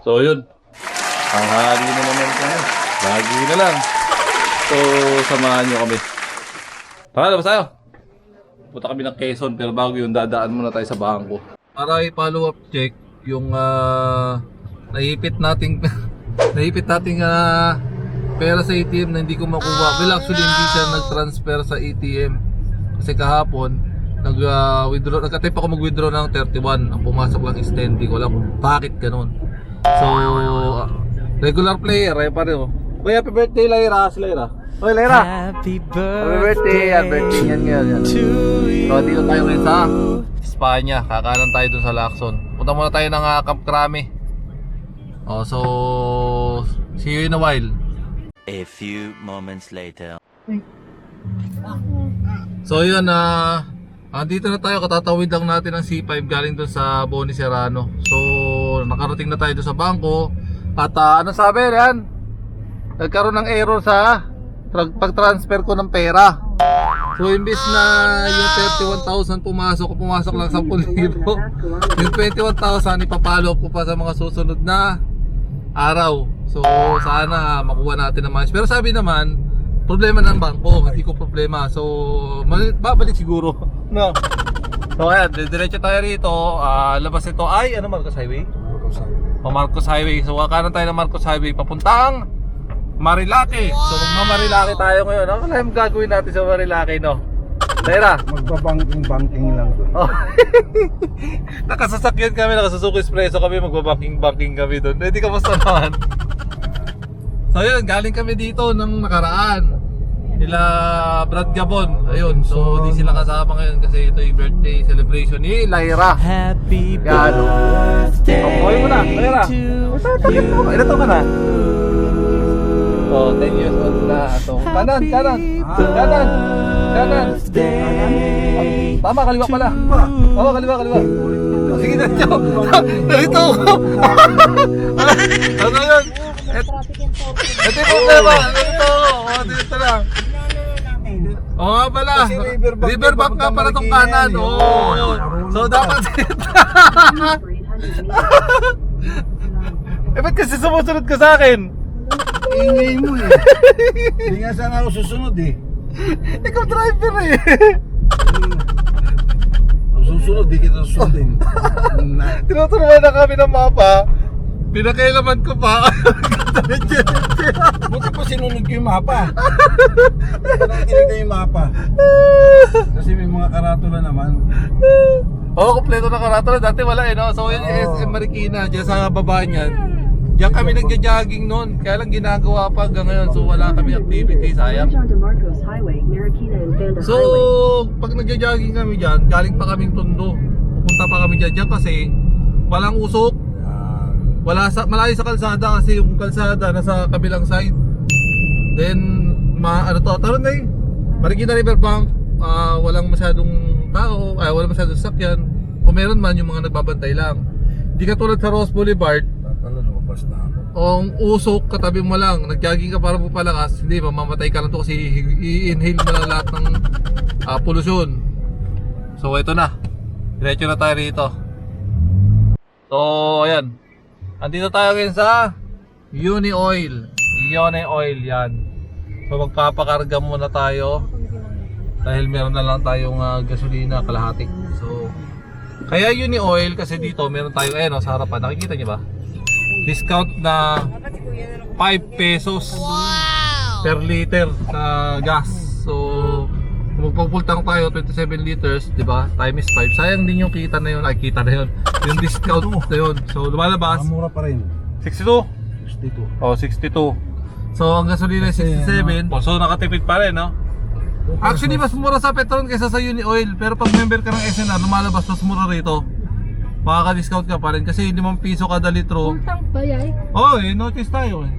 So yun, ang hali na naman tayo. Lagi na lang. So samahan nyo kami. Tara, labas tayo. Punta kami ng Quezon, pero bago yun dadaan muna tayo sa bangko para i-follow up check yung naipit nating pera sa ATM na hindi ko makuha. Well, actually hindi siya nag-transfer sa ATM kasi kahapon nag-withdraw, nagka-type ako mag-withdraw ng 31. Ang pumasok lang is 10. Di ko alam kung bakit ganun. So regular player pa rin. Uy, happy birthday Lyra. Si Lyra. Uy Lyra, happy birthday. Happy birthday yan ngayon. So dito tayo ngayon sa Espanya. Kakanan tayo dun sa Lacson. Punta muna tayo ng Camp Crame. So see you in a while. A few moments later. So yun, andito na tayo, katatawid lang natin ng C5 galing doon sa Boni Serrano. So nakarating na tayo doon sa bangko. At ano sabi yan? Nagkaroon ng error sa pag-transfer ko ng pera. So imbis na yung 31,000 pumasok lang 10,000. Yung 21,000 ipapalo ko pa sa mga susunod na araw. So sana makuha natin naman. Pero sabi naman, problema ng bangko, hindi ko problema. So babalik siguro. No. So ayan, diretso tayo rito. Labas ito ay Marcos Highway? Marcos Highway. So kakanan tayo ng Marcos Highway papuntang Marilake. So magmamarilake tayo ngayon. Ano kaya yung gagawin natin sa Marilake, no? Tera, Magbabanking lang doon. oh. Nakasasakyan kami, nakasusuko espresso kami, magbabanking kami doon. Hindi ka basta naman. So yun, galing kami dito nang nakaraan nila Brad Gabon. Ayun, so di sila kasama ngayon kasi ito yung birthday celebration ni Lyra. Happy birthday. Buhay mo na, Lyra. Ilan to ka na? So 10 years old na. So kanan. Tama, kaliwa pala. Tama, kaliwa. Sige na dito. Narito ako. Ano yun? Ito yung problema. Narito ako. Dito lang. Oo nga pala. Riverbank nga pala itong kanan. Oo. So dapat dito. Ba't kasi sumusunod ka sa akin? Ingay mo eh. Hindi nga sana ako susunod eh. Ikaw driver eh. Susunod, di kita susundin. Tinuturuan na kami ng mapa. Pinakailaman ko pa. Buti pa sinunod ko yung mapa. Parang tinignan yung mapa. Kasi may mga karatula naman. Oo, kompleto na karatula. Dati wala eh, no? So yun yung SM Marikina, dyan sa baba niyan. Diyan kami nagja-jogging noon. Kaya lang ginagawa pa hanggang ngayon. So wala kami activity, sayang. So pag nagja-jogging kami dyan, galing pa kaming Tondo. Pupunta pa kami dyan kasi walang usok. Malayo sa kalsada kasi yung kalsada nasa kabilang side. Then tawag na eh, Marikina Riverbank, walang masyadong tao, walang masyadong sakyan. Kung meron man, yung mga nagbabantay lang. Hindi katulad sa Ross Boulevard. Lumabas na ako. Ang usok katabi mo lang, nag-jogging ka para palakas, hindi, mamamatay ka lang to kasi i-inhale mo lang lahat ng pollution. So ito na, diretso na tayo rito. So ayan, andito tayo ngayon sa Uni Oil yan. So magpapakarga muna tayo dahil meron na lang tayong gasolina kalahati. So kaya Uni Oil kasi dito meron tayo sa harapan, nakikita niyo ba? Discount na 5 pesos per liter sa gas. So kung magpupultang tayo 27 liters, di ba? Time is 5. Sayang din yung kita na yun. Yung discount na yun. So lumalabas Mura pa rin. 62. 62. Oh, 62. So ang gasolina is 67. So nakatipid pa rin, no? Actually mas mura sa Petron kaysa sa Uni Oil. Pero pag member ka ng SNR, lumalabas mas mura rito. Makaka-discount ka pa rin kasi 5 piso kada litro. Tank ba yan? Oh, notice tayo eh.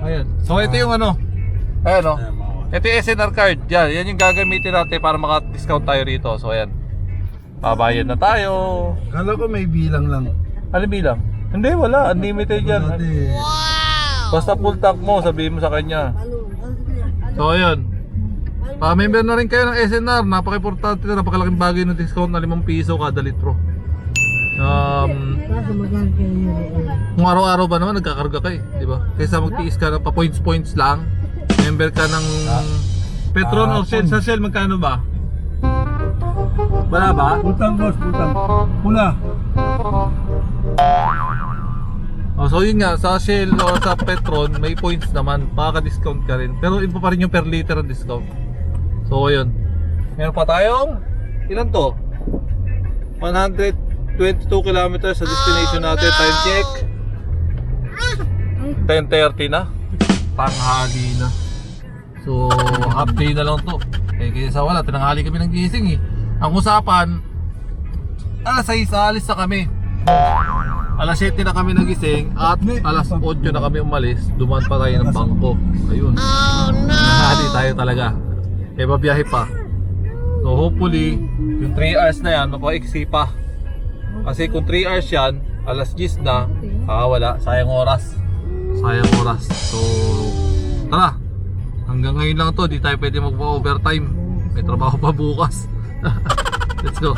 Ayan. So ito yung ito yung SNR card. Yan yung gagamitin natin para maka-discount tayo rito. So ayan. Babayad na tayo. Kala ko may bilang lang. Ano bilang? Hindi, wala. Unlimited yan. Basta full tank mo, sabihin mo sa kanya. So ayan. Member na rin kayo ng SNR. Napaka-importante na, napakalaking bagay ng discount na 5 piso kada litro. Kung araw-araw ba naman nagkakarga ka eh, di ba? Kaysa magtiis ka ng pa points lang, member ka ng Petron or Shell. Sa Shell magkano ba? Wala ba? Putang boss, putang. Pula. Oh, so yun nga, sa Shell o sa Petron may points naman, makaka-discount ka rin. Pero iba pa rin yung per liter ang discount. So ayun. Meron pa tayong ilan to? 122 kilometers sa destination natin. Time check 10:30 na. Tanghali na. So half day na lang to. Eh kaysa wala, tinanghali kami ng gising eh. Ang usapan, alas 6 alis na kami. Alas 7 na kami nagising at alas 8 na kami umalis. Dumaan pa tayo ng bangko. Ayun. Tanghali tayo talaga. Eh babiyahe pa. So hopefully yung 3 hours na yan mapaiksi pa. Kasi kung 3 hours yan, alas 10 na, wala, sayang oras. Sayang oras. So tara, hanggang ngayon lang to, di tayo pwede magpa-overtime. May trabaho pa bukas. Let's go.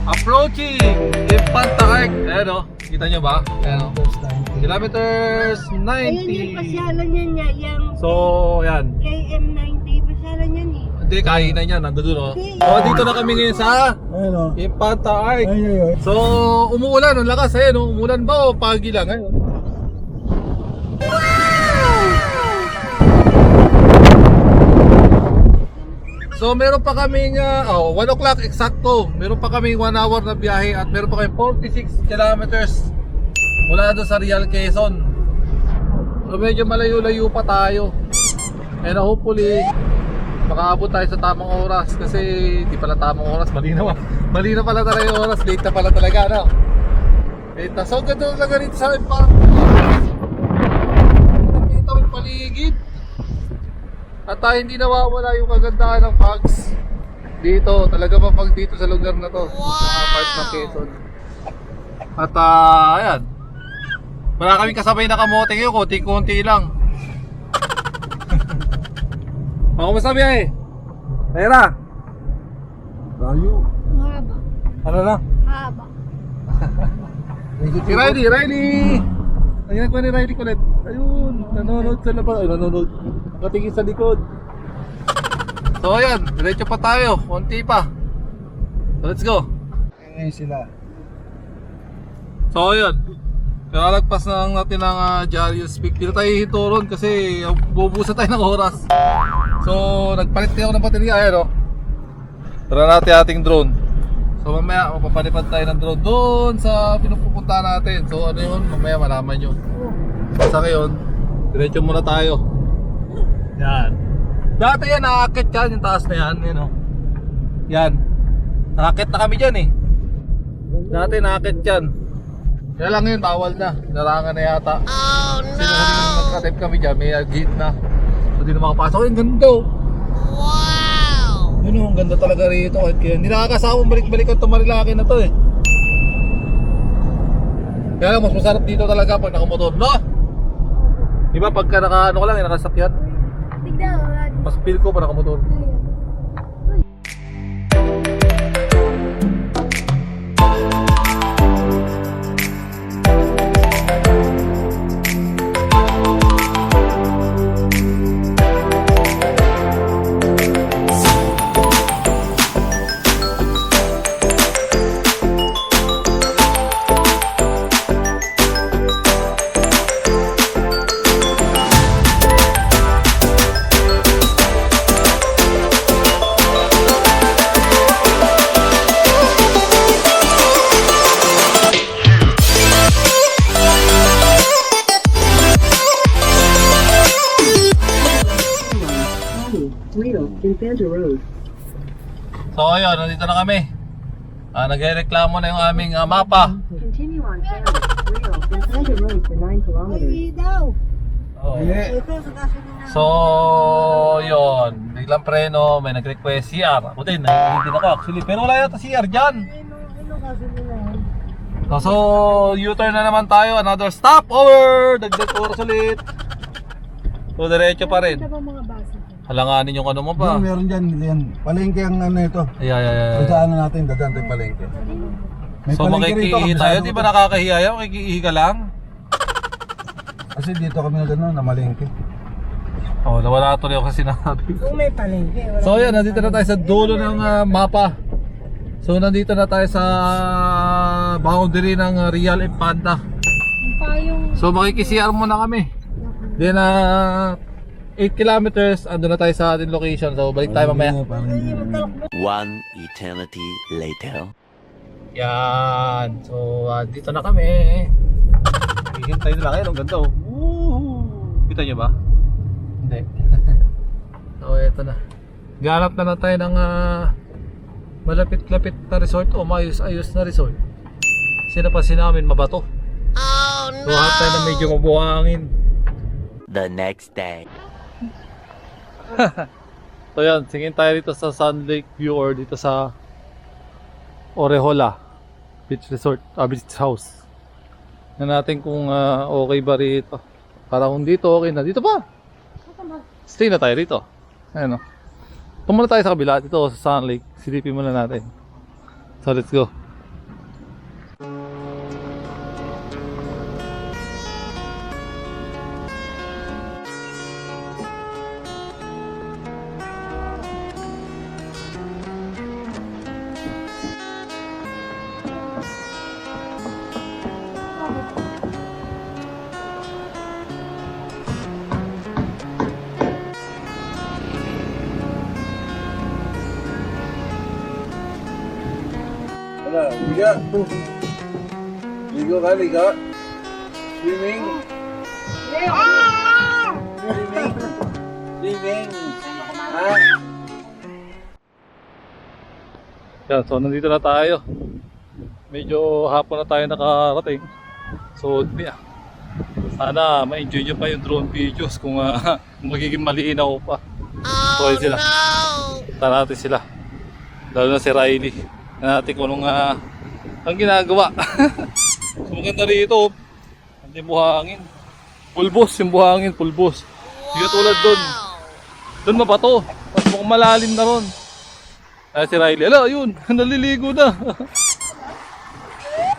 Approaching Infanta Arc. Ayan o, kita nyo ba? Ayan o, kilometers 90. Ayun yung pasyalan yan niya, yung So, ayan. KM90, pasyalan yan eh. Hindi, kainan niya, nandun o. Hindi. So, dito na kami ngayon sa Ayun o. Infanta Arc. Ayun. So, umuulan, ang lakas. Ayan o, umuulan ba o pagi lang? Ayun. So meron pa kaming 1 o'clock eksakto. Meron pa kaming 1 hour na biyahe at meron pa kaming 46 kilometers mula doon sa Real Quezon. So medyo malayo-layo pa tayo. And hopefully makaabot tayo sa tamang oras kasi di pala tamang oras, mali na pala talaga yung oras, late na pala talaga, no? Late na. So ganda talaga rito sa akin pa. Kita mo yung paligid. At hindi nawawala yung kagandahan ng Pags dito, talaga pa pag dito sa lugar na to, sa part ng Quezon. At ayan, wala kaming kasabay na kamote ngayon, konti-konti lang. Kumusta biyahe? Tera? Layo. Mahaba. Ano na? Mahaba. Si Riley! Nangyayag pa ni Riley kulit. Ayun, nanonood sa labas. Ay, nanonood. Nakatingin sa likod. So ayan, diretso pa tayo. Konti pa. So let's go. Ngayon sila. So ayan, kalalagpas na natin ang Jarius Peak. Dito tayo hituron kasi bubusa tayo ng oras. So nagpalit tayo ng baterya. Ayan o. Tara natin ating drone. So mamaya mapapalipad tayo ng drone doon sa pinupupunta natin. So ano yun, mamaya malaman nyo. Basta ngayon, diretso muna tayo. Yan. Dati yan, nakakit yan, yung taas na yan. Yan o. Yan. Nakakit na kami dyan eh. Dati nakakit yan. Kaya lang yun, bawal na. Larangan na yata. Oh no! Sino kami nagkatip kami dyan, may gate na. So di na makapasok. Yung ganda. Wow! Yun o, ang ganda talaga rito. Kaya hindi nakakasama balik-balikan itong Marilaki na to eh. Kaya lang, mas masarap dito talaga pag nakamotor, no? Diba pagka naka, ano ka lang, nakasakyan? Tignan, Mas feel ko pa nakamotor. Real, Infanta Road. So ayun, nandito na kami. Nagreklamo na yung aming mapa. Continue on Canada, Real, Infanta Road for 9 kilometers. Hindi daw. Oh. Hindi. Ito sa kasunod na. So, yun. Biglang preno, may nag-request CR. Ako din, hindi ako actually. Pero wala yata CR dyan. Ano kasunod na yan? So, U-turn na naman tayo. Another stopover. Dagdag oras ulit. So, diretso pa rin. Ano ba mga basa? Halanganin yung ano mo pa. Yan, meron dyan. Yan. Palengke ang ano ito. Ay. Sa ano natin, dadaan tayo palengke. May So, palengke rito, makikihi kabisado tayo. ko Di to. ba nakakahiya yan? Makikihi ka lang. Kasi dito kami na gano'n, na malengke. Oh, nawala tuloy ako sa sinabi. Kung may palengke, wala. So, yan. Nandito na tayo sa dulo ng mapa. So, nandito na tayo sa boundary ng Real Infanta. Payong So, makikisiar muna kami. Then, 8 kilometers, ando na tayo sa ating location. So, balik tayo mamaya. Parang hindi na. One eternity later. Yan. So, dito na kami. Hihintay nila kayo. Ang ganda oh. Woo! Kita nyo ba? Hindi. So, eto na. Ganap na tayo ng malapit-lapit na resort o maayos-ayos na resort. Sinapansin namin mabato. Oh no! So, harap tayo na medyo mabuhangin. The next day. So yan, singin tayo dito sa Sun Lake View or dito sa Orejola Beach Resort, Beach House. Tingnan natin kung okay ba rito. Para kung dito okay na. Dito pa! Stay na tayo dito. Ayan o. Tumuna tayo sa kabila dito sa Sun Lake. Silipin muna natin. So let's go. Wala, liga. Ligo ka, liga. Swimming. Swimming. Swimming. Ha? Yan, so nandito na tayo. Medyo hapon na tayo nakarating. So, sana ma-enjoy nyo pa yung drone videos kung magiging malinaw pa. So, ayun sila. Tara natin sila. Lalo na si Riley. Natin kung anong ang ginagawa. So, maganda rito. Hindi buhangin. Pulbos yung buhangin, pulbos. Hindi tulad doon. Doon mabato. Mas mukhang malalim na ron. Ay si Riley. Ala, yun. Naliligo na.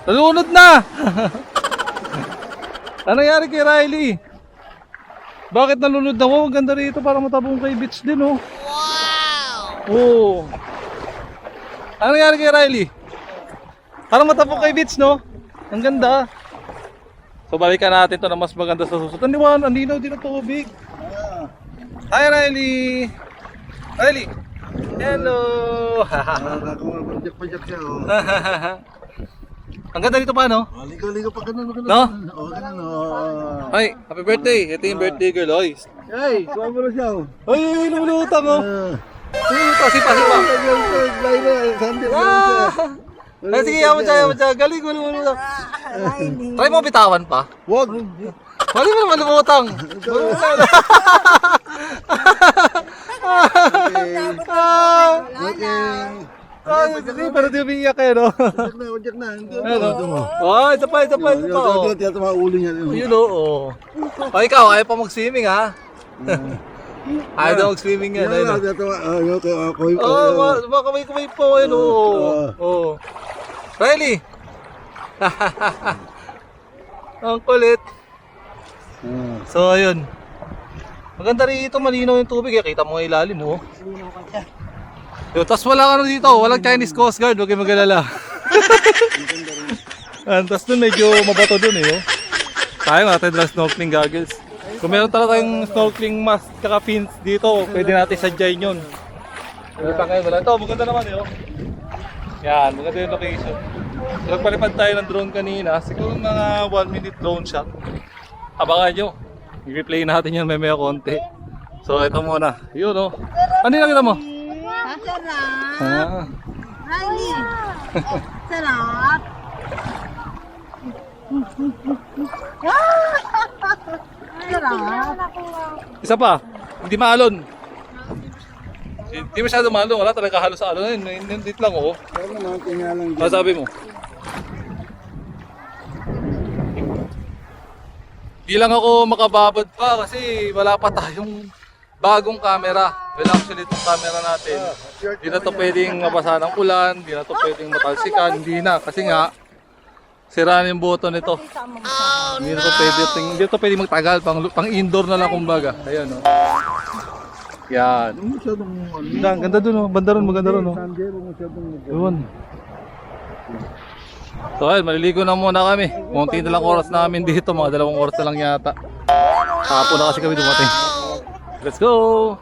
Nalunod na. Ano nangyari kay Riley? Bakit nalunod na? Wow, ganda rito. Parang matabong kay beach din, oh. Wow! Oo. Ano nangyari kay Riley? Parang matabong kay beach, no? Ang ganda. So, balikan natin to na mas maganda sa susunod. Ang linaw din ang tubig. Hi, Riley! Riley! Hello! Pajak-pajak siya, oh. Ang ganda dito pa, no? Ligo-ligo pa ganun, ganun. No? Oh, ganun, oh. Ay, happy birthday! Ito yung birthday girl, oy. Hey, kuha mo na siya, oh. Ay, lumulutang, oh. Sipa. Sunday, Ay, sige, yaman siya. Galing, lumulutang. Try mo bitawan pa. Wag. Mali mo naman lumutang. Okay. Pero di umiiyak eh, no? Wajak na. Oh, isa pa, oh. Tiyata mga ulo niya. Yun, oh. Oh, ikaw, ayaw pa mag-swimming, ha? Ayaw daw mag-swimming yan, ayun, oh. Makamay po, ayun, oh. Riley! Ang kulit. So, ayun. Maganda rito, malinaw yung tubig. Kita mo yung ilalim, oh. Tapos wala ka dito, walang Chinese Coast Guard, huwag kayo mag-alala. Tapos dun medyo mabato dun, eh, oh. Tayo natin lang snorkeling goggles. Kung meron talaga tayong snorkeling mask kaka fins dito, pwede natin sadyain yun. Ito, maganda naman, eh, oh. Yan, maganda yung location. Nagpalipad tayo ng drone kanina, siguro mga 1 minute drone shot. Abangan nyo, i-replay natin yun may konti. So ito muna. Yun oh. Ano yung nakita mo? Sarap. Ah. Honey. Sarap. Sarap. Isa pa. Hindi maalon. Hindi masyado maalon. Wala talaga halos sa alon. Hindi lang oh. Pero naman, tingalang Ano sabi mo? Di lang ako makababad pa kasi wala pa tayong bagong camera. Well, actually itong camera natin, di na to pwedeng mabasa ng ulan, di na to pwedeng matalsikan, hindi na. Kasi nga, sira na yung button nito. Hindi na to pwede, hindi na to pwede magtagal, pang indoor na lang kumbaga. Ayan o. Yan. masyadong Ang ganda dun o, banda ron, maganda ron o. Sandero, masyadong Yun. So ayun, maliligo na muna kami. Konti na lang oras namin dito, mga 2 oras na lang yata. Hapon na kasi kami dumating. Let's go!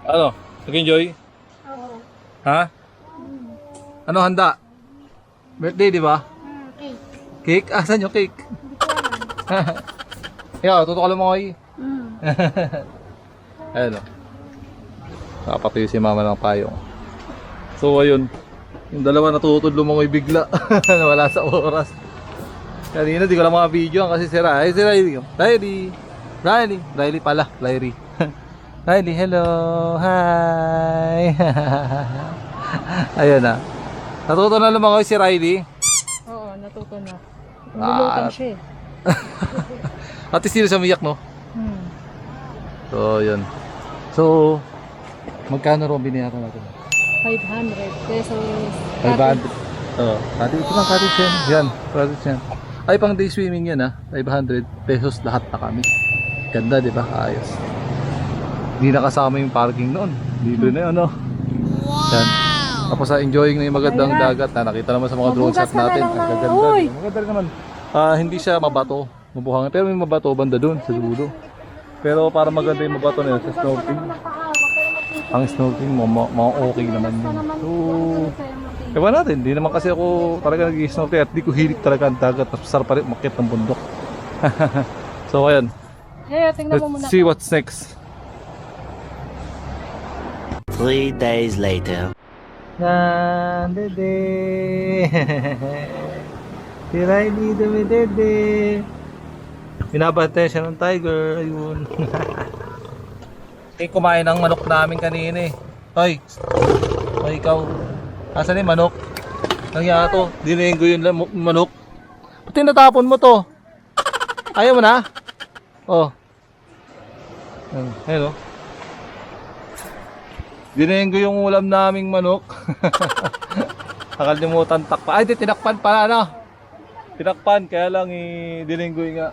Ano? Nag-enjoy? Oo. Ha? Ano handa? Birthday, di ba? Okay. Cake? Ah, saan yung cake? Hindi ko alam. Ikaw, tutok ka lang mo kayo. Mm. Ayan o. Nakapatuyo si mama ng payong. So ayun. Yung dalawa natutod lumangoy bigla. Wala sa oras. Kanina di ko lang mga video kasi si Riley. Si Riley. Riley pala. Riley. Riley, hello. Hi. Ayan na. Natuto na lumangoy si Riley. Oo, natuto na. Ah. Nilutang siya eh. At sino siya umiyak, no? So, yun. So, magkano rin binayaran natin? 500 pesos. 500. Oo. Ito lang, cottage yan. Yan, cottage yan. Ay, pang day swimming yan, ha? 500 pesos lahat na kami. Ganda, di ba? Ayos. Hindi nakasama yung parking noon. Libre na yun, no? Yan. Tapos enjoying na yung magandang dagat na nakita naman sa mga drone shot natin. Ang gaganda. Uy! Maganda rin naman. Hindi siya mabato, mabuhangin. Pero may mabato banda dun sa dulo. Pero para maganda yung mabato na yun sa snorkeling. Ang snorkeling mo, okay naman yun. So, ewan natin, di naman kasi ako talaga nag-snorkel at di ko hilig talaga ang dagat. Mas sarap pa rin umakyat ng bundok. So ayan, Tingnan mo muna. let's see what's next. 3 days later. Dede. Si Riley dumidede. Binabante siya ng tiger. Ayun. Kumain ng manok namin kanina eh. Hoy, ikaw. Asan yung manok? Nangyari to. Dinayin ko yung manok. Pati natapon mo to. Ayaw mo na? Oh. Ayun oh. Dinayin ko yung ulam naming manok. Nakalimutan takpan. Ay, di tinakpan pala no. Tinakpan, kaya lang dinayin ko yung nga.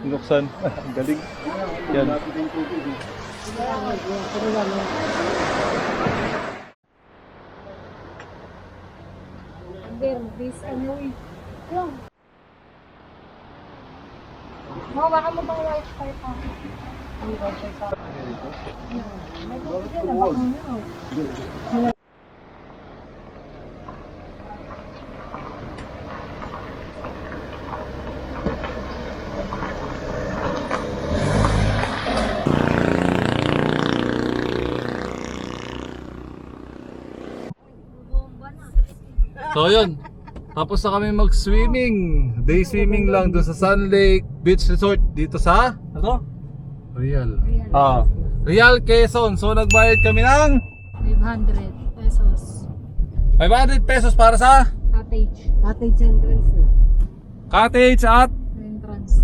Binuksan. Ang galing. Yan. Baka mo bang wifi pa? So yun, tapos na kami mag-swimming. Day swimming lang doon sa Sun Lake Beach Resort dito sa ano? Real. Real Quezon. So nagbayad kami ng 500 pesos. 500 pesos para sa Cottage. Cottage entrance na. cottage at Entrance.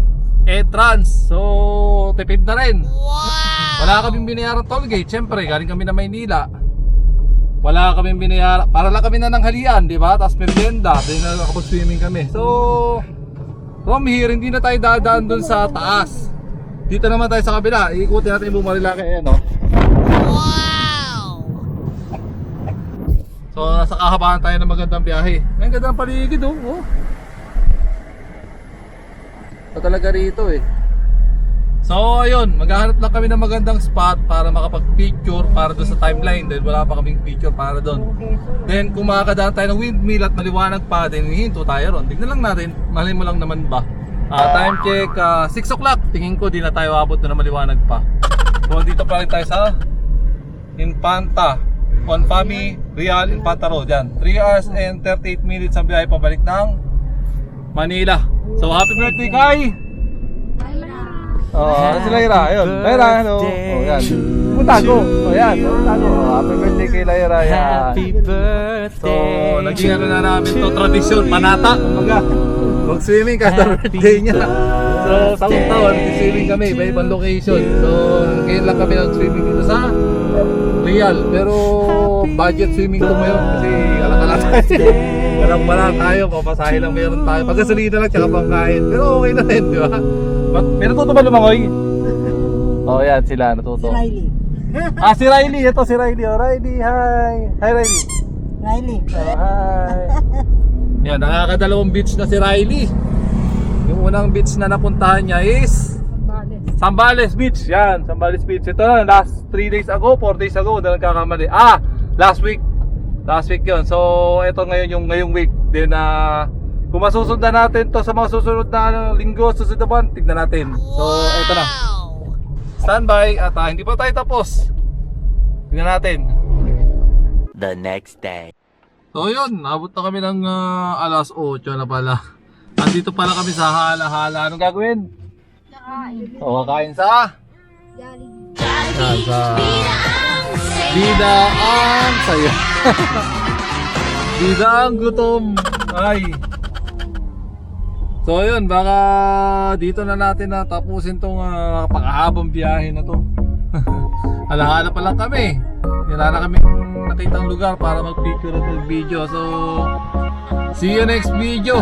entrance. So tipid na rin. Wala kaming binayaran toll gate. Siyempre, galing kami na Maynila. Wala kaming binayaran. Para lang kami na ng halian, di ba? Tapos merienda. Then nakapag-swimming kami. So, from here, hindi na tayo dadaan dun sa taas. Dito naman tayo sa kabila. Iikutin natin yung Bumarilaki. Ayan, no? Wow! So, nasa kahabaan tayo ng magandang biyahe. Ang gandang paligid, oh. Ito talaga rito, eh. So ayun, maghahanap lang kami ng magandang spot para makapag-picture para doon sa timeline dahil wala pa kaming picture para doon. Then kung makakadaan tayo ng windmill at maliwanag pa, then hihinto tayo ron. Tignan lang natin, malay mo lang naman ba. Time check, 6 o'clock. Tingin ko di na tayo abot na maliwanag pa. So dito pa rin tayo sa Infanta, Confami, Real Infanta Road. Yan, 3 hours and 38 minutes ang biyahe pabalik ng Manila. So happy birthday Kai! Si Lyra, ayun. Lyra, hello. Yan. Mutago. Yan. Mutago. Happy birthday kay Lyra. Yan. Happy birthday. So, naging na namin to tradisyon. Panata. Mag-swimming kada birthday niya. So, taon-taon, swimming kami. Iba ibang location. So, ngayon lang kami nag-swimming dito sa Real. Pero, budget swimming to ngayon. Kasi, alak-ala tayo. Walang-wala tayo. Papasahin lang meron tayo. Pagkasalita lang, tsaka pangkain. Pero okay na rin, di ba? May natuto ba lumangoy? Oh, yan sila, natuto. Riley. Si Riley. Ito si Riley. Oh, Riley, hi. Hi, Riley. Riley. Oh, hi. Yan, nakakadalawang beach na si Riley. Yung unang beach na napuntahan niya is Zambales Beach. Yan, Zambales Beach. Ito na, last 3 days ago, 4 days ago, na nagkakamali. Last week. Last week yun. So, ito ngayon yung ngayong week. Then, kung masusundan natin to sa mga susunod na linggo, susunod na buwan, tignan natin. So, ito na. Standby at hindi pa tayo tapos. Tignan natin. The next day. So yun, abot na kami ng alas 8 na pala. Andito pala kami sa hala-hala. Anong gagawin? Kakain. O, kakain sa? Yan, sa Bida ang saya. Bida ang gutom. Ay. So yun, baka dito na natin na tapusin tong panghabang biyahe na to. Alahala pa lang kami. Wala na kami nakitang lugar para mag-picture at mag-video. So, see you next video.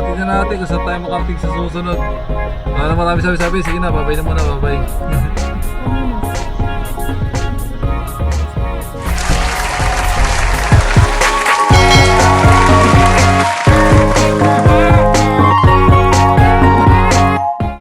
Tignan natin kung saan tayo makarating sa susunod. Marami sabi-sabi. Sige na, babay na muna, babay.